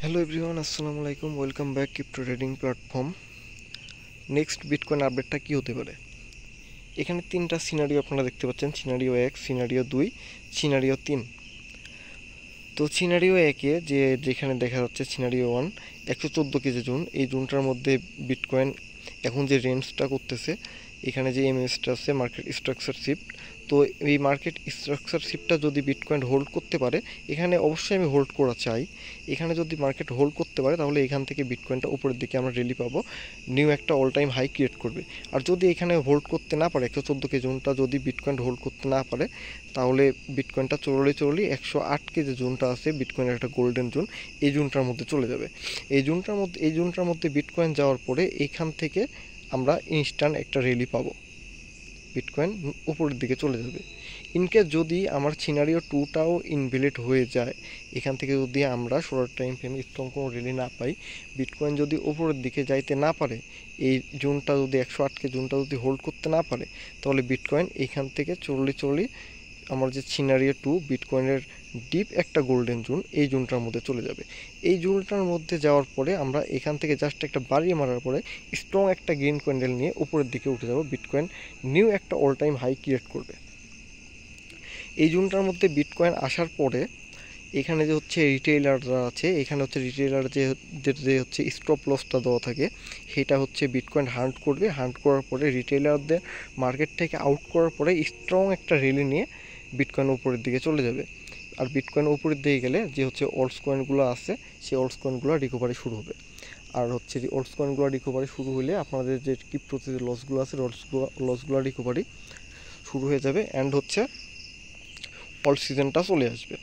Hello everyone, আসসালামু আলাইকুম। Welcome back crypto trading platform. Next bitcoin আপডেটটা কী হতে পারে? এখানে তিনটা সিনারিও আপনারা দেখতে পাচ্ছেন, সিনারিও 1, সিনারিও 2, সিনারিও 3। তো সিনারিও 1-এ যেখানে দেখা যাচ্ছে সিনারিও 1 114 কেজি জোন, এই জোনটার মধ্যে বিটকয়েন এখন যে রেঞ্জটা করতেছে, এখানে যে এমএসটা আছে মার্কেট স্ট্রাকচার শিফট, তো এই মার্কেট স্ট্রাকচার শিফটটা যদি বিটকয়েন হোল্ড করতে পারে, এখানে অবশ্যই আমি হোল্ড করা চাই। এখানে যদি মার্কেট হোল্ড করতে পারে তাহলে এখান থেকে বিটকয়েনটা উপরের দিকে আমরা রেলি পাবো, নিউ একটা অল টাইম হাই ক্রিয়েট করবে। আর যদি এখানে হোল্ড করতে না পারে, 114 কে জোনটা যদি বিটকয়েন হোল্ড করতে না পারে, তাহলে বিটকয়েনটা চরলি 108 কে যে জোনটা আছে বিটকয়েনের একটা গোল্ডেন জোন, এই জোনটার মধ্যে চলে যাবে। এই জোনটার মধ্যে বিটকয়েন যাওয়ার পরে এখান থেকে আমরা ইনস্ট্যান্ট একটা রেলি পাবো, বিটকয়েন উপরের দিকে চলে যাবে। ইনকেস যদি আমার সিনারিও 2টাও ইনভ্যালিড হয়ে যায়, এখান থেকে যদি আমরা শর্ট টাইম ফ্রেমে স্ট্রং কোনো রেলি না পাই, বিটকয়েন যদি উপরের দিকে যাইতে না পারে, এই জোনটা যদি 108 জোনটা যদি হোল্ড করতে না পারে, তাহলে বিটকয়েন এখান থেকে চললি আমার যে সিনারিও 2 বিটকয়েনের ডিপ একটা গোল্ডেন জোন, এই জোনটার মধ্যে চলে যাবে। এই জোনটার মধ্যে যাওয়ার পরে আমরা এখান থেকে জাস্ট একটা বাড়িয়ে মারার পরে স্ট্রং একটা গ্রিন ক্যান্ডেল নিয়ে উপরের দিকে উঠে যাব, বিটকয়েন নিউ একটা অল টাইম হাই ক্রিয়েট করবে। এই জোনটার মধ্যে বিটকয়েন আসার পরে এখানে যে হচ্ছে রিটেইলাররা আছে, এখানে হচ্ছে রিটেইলার যে হচ্ছে স্টপ লসটা দেওয়া থাকে, সেটা হচ্ছে বিটকয়েন হান্ট করবে। হান্ট করার পরে রিটেইলারদের মার্কেট থেকে আউট করার পরে স্ট্রং একটা র্যালি নিয়ে বিটকয়েন উপরের দিকে চলে যাবে। আর বিটকয়েন উপরের দিকে গেলে যে হচ্ছে অল্টস কয়েনগুলো আছে, সেই অল্টস কয়েনগুলো রিকভারি শুরু হবে। আর হচ্ছে যে অল্টস কয়েনগুলো রিকভারি শুরু হলে আপনাদের যে ক্রিপ্টোতে যে লসগুলো আছে, লসগুলো রিকভারি শুরু হয়ে যাবে, অ্যান্ড হচ্ছে অল সিজনটা চলে আসবে।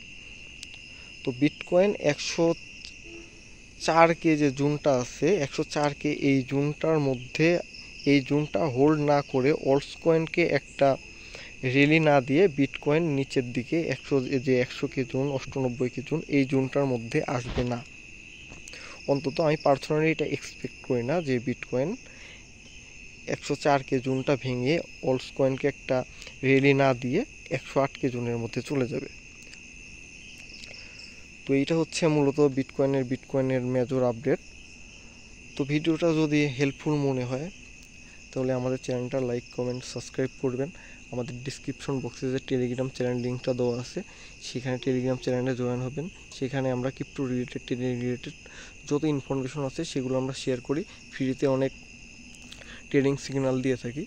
তো বিটকয়েন 104 যে জোনটা আছে, 104 এই জোনটার মধ্যে, এই জোনটা হোল্ড না করে অল্টস কয়েনকে একটা রেলি না দিয়ে বিটকয়েন নিচের দিকে 100 জোন, 98 জোন, এই জোনটার মধ্যে আসবে না। অন্তত আমি পার্সোনালি এটা এক্সপেক্ট করি না যে বিটকয়েন 104 জোনটা ভেঙে অল্টস কয়েনকে একটা রেলি না দিয়ে 108 জোনের মধ্যে চলে যাবে। তো এইটা হচ্ছে মূলত বিটকয়েনের মেজর আপডেট। তো ভিডিওটা যদি হেল্পফুল মনে হয় তাহলে আমাদের চ্যানেলটা লাইক, কমেন্ট, সাবস্ক্রাইব করবেন। আমাদের ডিসক্রিপশন বক্সে যে টেলিগ্রাম চ্যানেল লিঙ্কটা দেওয়া আছে, সেখানে টেলিগ্রাম চ্যানেলে জয়েন হবেন। সেখানে আমরা ক্রিপ্টো রিলেটেড, ট্রেডিং রিলেটেড যত ইনফরমেশন আছে সেগুলো আমরা শেয়ার করি, ফ্রিতে অনেক ট্রেডিং সিগন্যাল দিয়ে থাকি।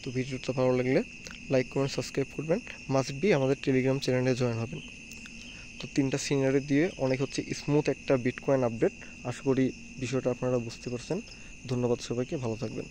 তো ভিডিওটা ভালো লাগলে লাইক, কমেন্ট, সাবস্ক্রাইব করবেন। মাস্ট বি আমাদের টেলিগ্রাম চ্যানেলে জয়েন হবেন। তো তিনটা সিনারি দিয়ে অনেক হচ্ছে স্মুথ একটা বিটকয়েন আপডেট। আশা করি বিষয়টা আপনারা বুঝতে পারছেন। ধন্যবাদ সবাইকে, ভালো থাকবেন।